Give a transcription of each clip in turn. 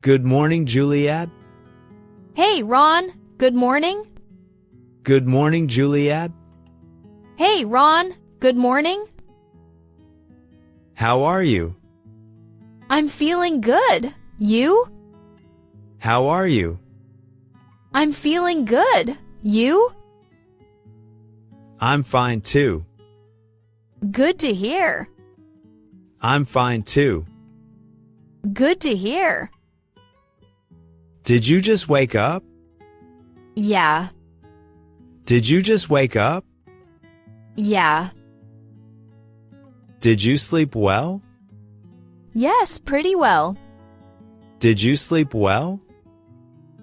Good morning, Juliet. Hey, Ron. Good morning. Good morning, Juliet. Hey, Ron. Good morning. How are you? I'm feeling good. You? How are you? I'm feeling good. You? I'm fine too. Good to hear. I'm fine too. Good to hear. Did you just wake up? Yeah. Did you just wake up? Yeah. Did you sleep well? Yes, pretty well. Did you sleep well?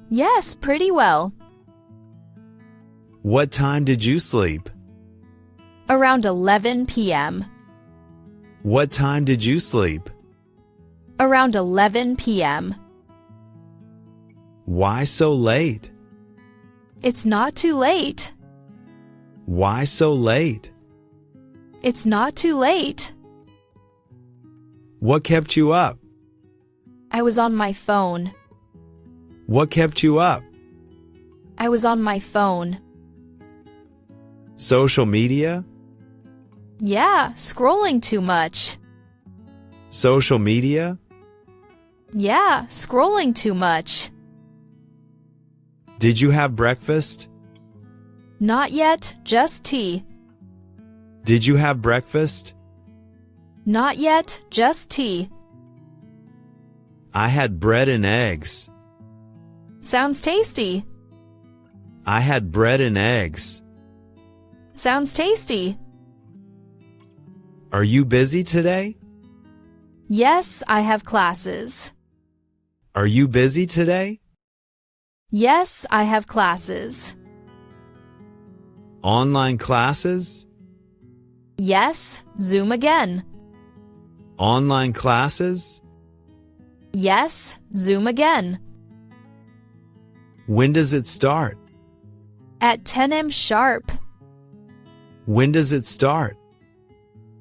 Yes, pretty well. What time did you sleep? Around 11 p.m. What time did you sleep? Around 11 p.m. Why so late? It's not too late. Why so late? It's not too late. What kept you up? I was on my phone. What kept you up? I was on my phone. Social media? Yeah, scrolling too much. Social media? Yeah, scrolling too much. Did you have breakfast? Not yet, just tea. Did you have breakfast? Not yet, just tea. I had bread and eggs. Sounds tasty. I had bread and eggs. Sounds tasty. Are you busy today? Yes, I have classes. Are you busy today? Yes, I have classes. Online classes? Yes, Zoom again. Online classes? Yes, Zoom again. When does it start? At 10 a.m. sharp. When does it start?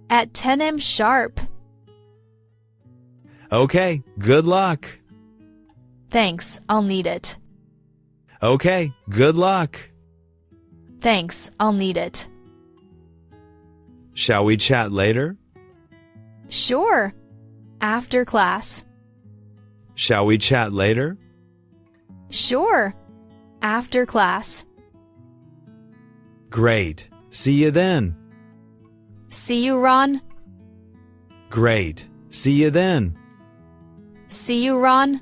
At 10 a.m. sharp. Okay, good luck. Thanks, I'll need it. Okay, good luck. Thanks, I'll need it. Shall we chat later? Sure. After class. Shall we chat later? Sure. After class. Great. See you then. See you, Ron. Great. See you then. See you, Ron.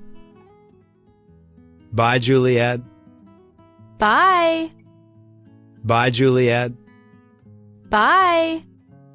Bye, Juliet. Bye. Bye, Juliet. Bye.